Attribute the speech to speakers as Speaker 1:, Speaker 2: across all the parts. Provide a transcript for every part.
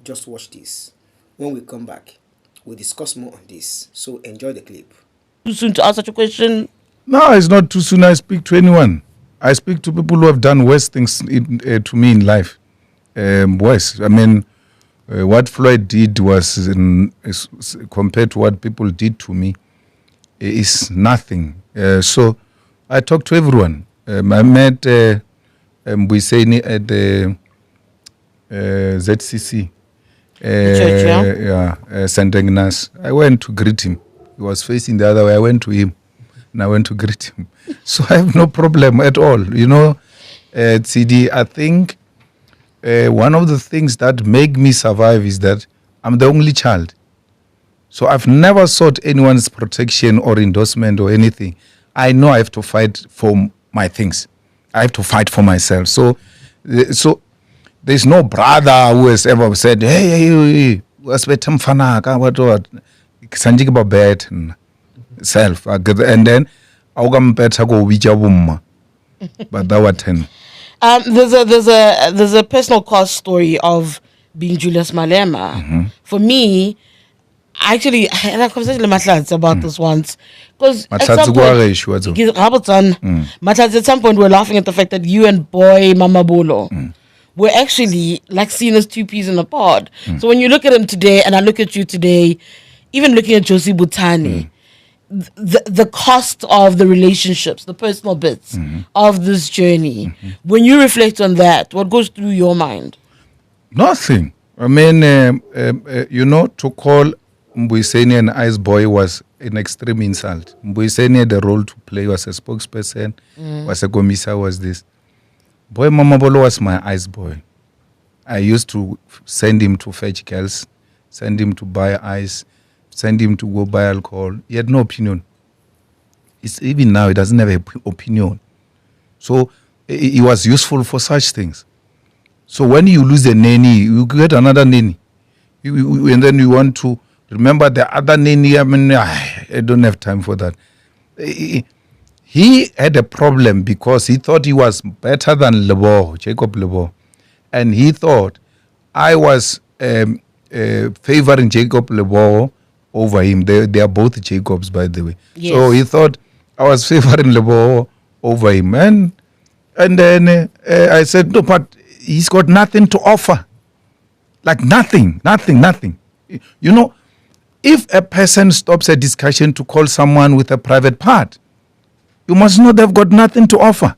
Speaker 1: Just watch this. When we come back, we'll discuss more on this. So enjoy the clip.
Speaker 2: Too soon to ask such a question?
Speaker 3: No, it's not too soon. I speak to anyone. I speak to people who have done worse things to me in life. Worse. I mean, what Floyd did was, compared to what people did to me, is nothing. So I talk to everyone. I met Mbuyiseni at the ZCC.
Speaker 2: Church, yeah?
Speaker 3: St. Agnes. I went to greet him. He was facing the other way. I went to him and I went to greet him. So I have no problem at all. You know, CD, I think one of the things that make me survive is that I'm the only child. So I've never sought anyone's protection or endorsement or anything. I know I have to fight for my things. I have to fight for myself. So there's no brother who has ever said, hey, what's better what sanjiki about bad self. And then I'll better go with your woman. But that was 10.
Speaker 2: There's a personal cost story of being Julius Malema.
Speaker 3: Mm-hmm.
Speaker 2: For me, actually, I had a conversation with Matlatz about this once. Because at some point, we're laughing at the fact that you and boy Mama Bolo were actually like seen as two peas in a pod. So when you look at him today and I look at you today, even looking at Josie Butani, the cost of the relationships, the personal bits of this journey, when you reflect on that, what goes through your mind?
Speaker 3: Nothing. I mean, to call Mbuyiseni an ice boy was an extreme insult. Mbuyiseni had a role to play, was a spokesperson, was a commissar, was this. Boy Mama Bolo was my ice boy. I used to send him to fetch girls, send him to buy ice, send him to go buy alcohol. He had no opinion. Even now, he doesn't have an opinion. So he was useful for such things. So when you lose a nanny, you get another nanny. And then you want to remember the other nanny. I mean, I don't have time for that. He had a problem because he thought he was better than Jacob Lebo. And he thought I was favoring Jacob Lebo over him. They are both Jacobs, by the way. Yes. So he thought I was favoring Lebo over him. And then I said, no, but he's got nothing to offer. Like nothing. You know, if a person stops a discussion to call someone with a private part, you must not have got nothing to offer.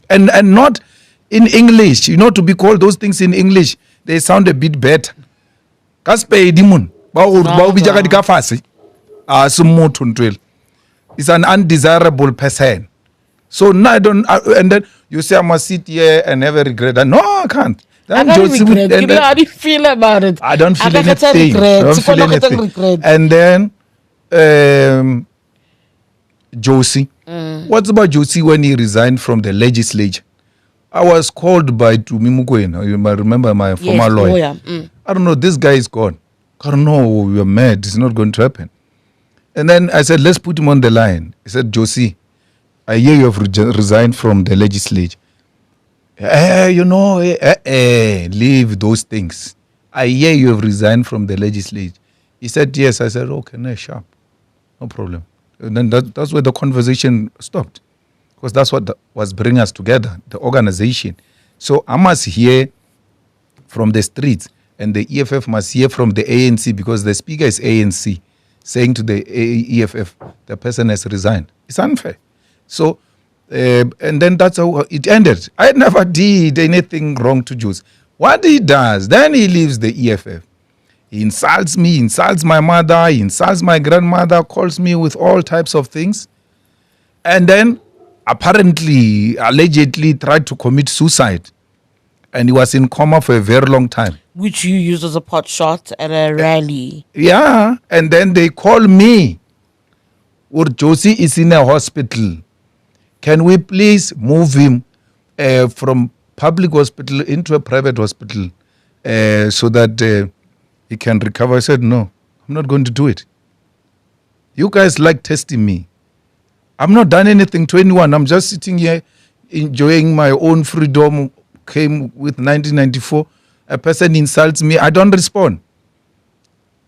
Speaker 3: And not in English. You know, to be called those things in English, they sound a bit better. It's an undesirable person. So now I don't, and then you say I must sit here and have a regret. No, I can't.
Speaker 2: I don't regret. How do you feel about it?
Speaker 3: I don't feel anything. And then Josie. What's about Josie when he resigned from the legislature? I was called by Tumi Mukwena. You might remember my former lawyer. I don't know, this guy is gone. I don't know, you're mad. It's not going to happen. And then I said, let's put him on the line. He said, Josie, I hear you have resigned from the legislature. Leave those things. I hear you have resigned from the legislature. He said, yes. I said, okay, no, sharp. No problem. And then that's where the conversation stopped. Because that's what was bringing us together, the organization. So I must hear from the streets, and the EFF must hear from the ANC, because the speaker is ANC, saying to the EFF, the person has resigned. It's unfair. So, and then that's how it ended. I never did anything wrong to Jews. What he does, then he leaves the EFF. He insults me, insults my mother, he insults my grandmother, calls me with all types of things. And then, apparently, allegedly tried to commit suicide. And he was in coma for a very long time.
Speaker 2: Which you used as a pot shot at a rally.
Speaker 3: Yeah, and then they call me. Josie is in a hospital. Can we please move him from public hospital into a private hospital so that he can recover? I said, no, I'm not going to do it. You guys like testing me. I've not done anything to anyone. I'm just sitting here enjoying my own freedom. Came with 1994. a person insults me, I don't respond.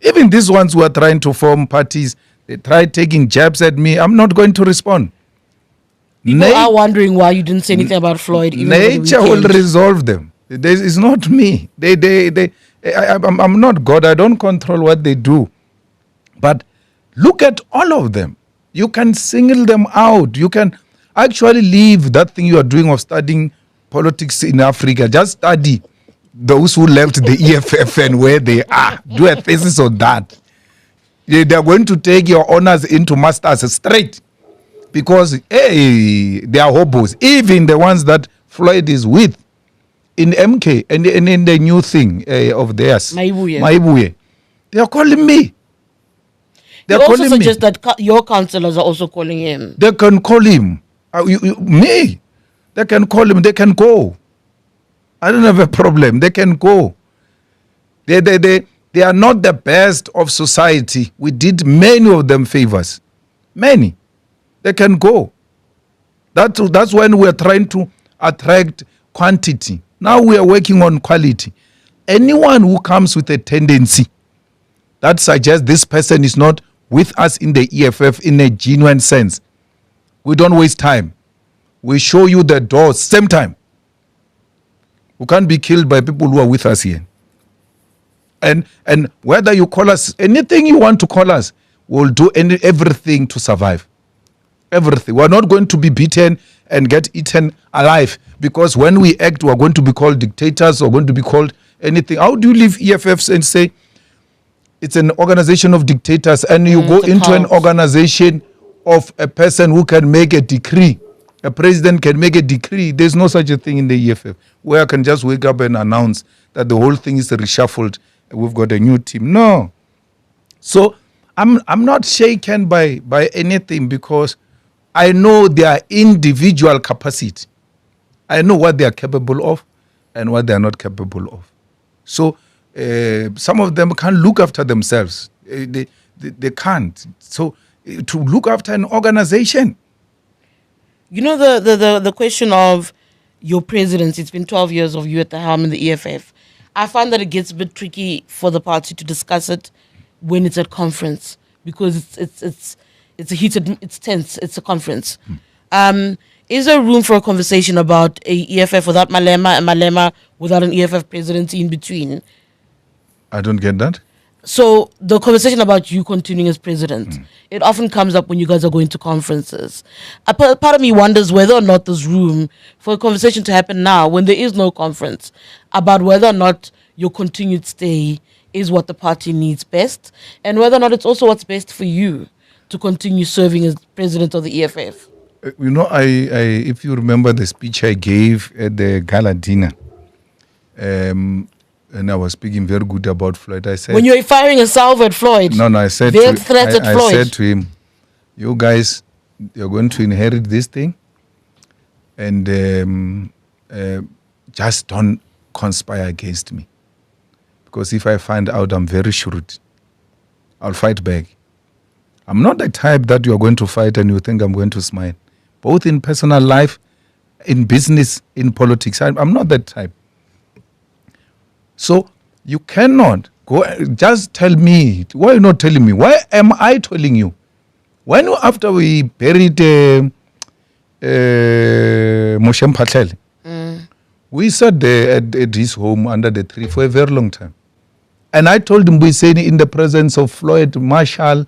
Speaker 3: Even these ones who are trying to form parties, they try taking jabs at me, I'm not going to respond.
Speaker 2: People are wondering why you didn't say anything about Floyd. Even
Speaker 3: Nature will resolve them. It's not me. I'm not God. I don't control what they do. But look at all of them. You can single them out. You can actually leave that thing you are doing of studying politics in Africa. Just study those who left the EFF and where they are. Do a thesis on that. They are going to take your honors into masters straight. Because, hey, they are hobos. Even the ones that Floyd is with in MK and in the new thing of theirs, Maibuye, they are calling me.
Speaker 2: They also suggest that your councillors are also calling him.
Speaker 3: They can call him. Me. They can call him. They can go. I don't have a problem. They can go. They are not the best of society. We did many of them favors. Many. They can go. That's when we're trying to attract quantity. Now we are working on quality. Anyone who comes with a tendency that suggests this person is not with us in the EFF in a genuine sense, we don't waste time. We show you the doors, same time. We can't be killed by people who are with us here. And whether you call us anything you want to call us, we'll do everything to survive. Everything. We're not going to be beaten and get eaten alive, because when we act, we're going to be called dictators or going to be called anything. How do you leave EFFs and say it's an organization of dictators, and you go into an organization of a person who can make a decree? A president can make a decree. There's no such a thing in the EFF where I can just wake up and announce that the whole thing is reshuffled. We've got a new team. No. So I'm not shaken by anything, because I know their individual capacity. I know what they are capable of and what they are not capable of. So some of them can't look after themselves. They can't. So to look after an organization.
Speaker 2: You know, the question of your presidency, it's been 12 years of you at the helm in the EFF. I find that it gets a bit tricky for the party to discuss it when it's at conference, because it's a heated, it's tense, it's a conference. Is there room for a conversation about a EFF without Malema and Malema without an EFF presidency in between?
Speaker 3: I don't get that.
Speaker 2: So the conversation about you continuing as president, it often comes up when you guys are going to conferences. A part of me wonders whether or not there's room for a conversation to happen now when there is no conference about whether or not your continued stay is what the party needs best, and whether or not it's also what's best for you to continue serving as president of the EFF.
Speaker 3: You know, I if you remember the speech I gave at the gala dinner, and I was speaking very good about Floyd. I said,
Speaker 2: when you're firing a salve at Floyd,
Speaker 3: I said
Speaker 2: I said
Speaker 3: to him, you guys, you're going to inherit this thing, and just don't conspire against me, because if I find out I'm very shrewd, I'll fight back. I'm not the type that you're going to fight and you think I'm going to smile, both in personal life, in business, in politics. I'm not that type. So you cannot go, just tell me. Why are you not telling me? Why am I telling you? When after we buried Moshe Mpatlele, we sat there at his home under the tree for a very long time. And I told him, we said in the presence of Floyd, Marshall,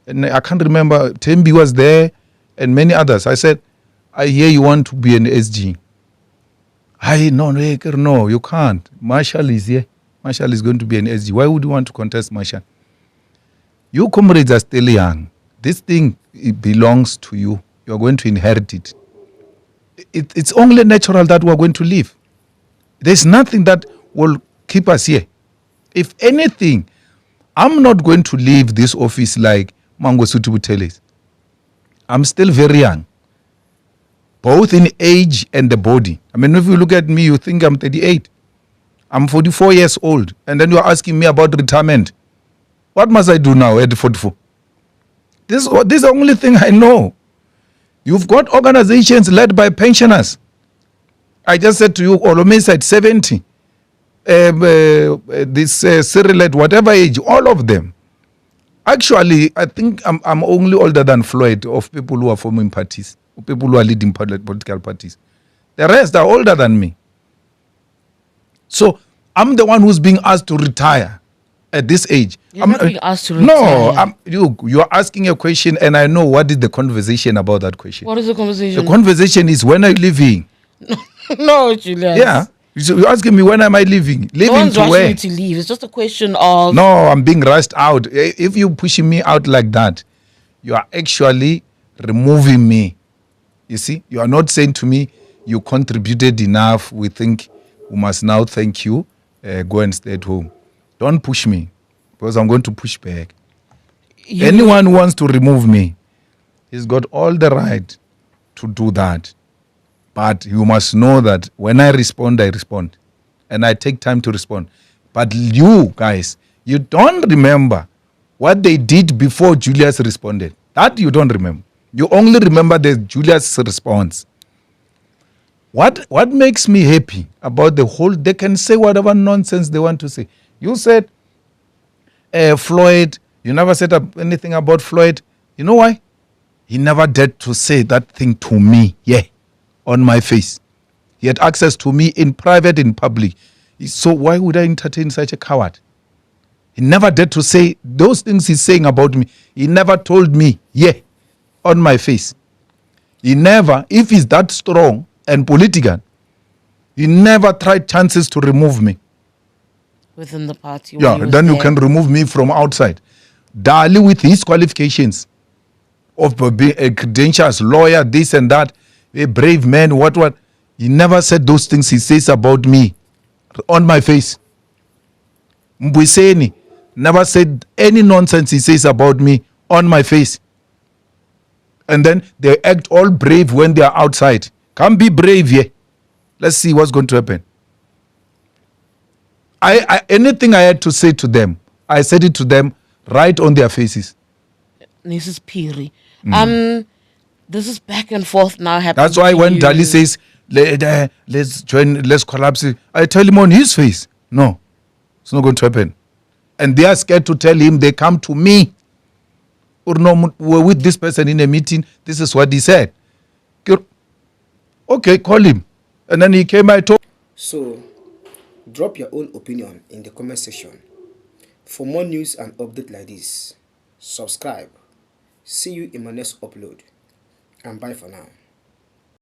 Speaker 3: and I can't remember, Tembi was there, and many others. I said, I hear you want to be an SG. No, you can't. Marshall is here. Marshall is going to be an SG. Why would you want to contest Marshall? You comrades are still young. This thing, it belongs to you. You're going to inherit it. It's only natural that we're going to live. There's nothing that will keep us here. If anything, I'm not going to leave this office like Mangosuthu Buthelezi. I'm still very young, both in age and the body. I mean, if you look at me, you think I'm 38. I'm 44 years old. And then you're asking me about retirement. What must I do now at 44? This is the only thing I know. You've got organizations led by pensioners. I just said to you, Olome said 70. this Cyril at whatever age, all of them. Actually, I think I'm only older than Floyd of people who are forming parties, people who are leading political parties. The rest are older than me. So I'm the one who's being asked to retire at this age.
Speaker 2: You're not being asked to
Speaker 3: No,
Speaker 2: retire.
Speaker 3: you're asking a question and I know what is the conversation about that question.
Speaker 2: What is the
Speaker 3: The
Speaker 2: conversation?
Speaker 3: conversation is when are you leaving?
Speaker 2: No, Julius.
Speaker 3: Yeah. So you're asking me when am I leaving?
Speaker 2: No
Speaker 3: Leaving
Speaker 2: one's
Speaker 3: to
Speaker 2: rushing
Speaker 3: where?
Speaker 2: you to leave. It's just a question of
Speaker 3: No, I'm being rushed out. If you're pushing me out like that, you are actually removing me. You see, you are not saying to me, you contributed enough. We think we must now thank you. Go and stay at home. Don't push me because I'm going to push back. Anyone who wants to remove me, he's got all the right to do that. But you must know that when I respond, I respond. And I take time to respond. But you guys, you don't remember what they did before Julius responded. That you don't remember. You only remember the Julius response. What makes me happy about the whole, they can say whatever nonsense they want to say. You said Floyd, you never said anything about Floyd. You know why? He never dared to say that thing to me, on my face. He had access to me in private, in public. So why would I entertain such a coward? He never dared to say those things he's saying about me. He never told me, on my face. He never, if he's that strong and political, he never tried chances to remove me.
Speaker 2: within the party.
Speaker 3: Yeah, then you can remove me from outside. Dali with his qualifications of being a credentials, lawyer, this and that, a brave man, what. He never said those things he says about me on my face. Mbuyiseni never said any nonsense he says about me on my face. And then they act all brave when they are outside. Come be brave here. Let's see what's going to happen. I anything I had to say to them, I said it to them right on their faces.
Speaker 2: This is Piri. This is back and forth now happening.
Speaker 3: That's why
Speaker 2: to
Speaker 3: when
Speaker 2: you.
Speaker 3: Dali says, let's join, let's collapse it, I tell him on his face, no, it's not going to happen. And they are scared to tell him, they come to me. Or no, we're with this person in a meeting, this is what he said. Okay, call him. And then he came, I told.
Speaker 1: So, drop your own opinion in the comment section. For more news and updates like this, subscribe. See you in my next upload. And bye for now.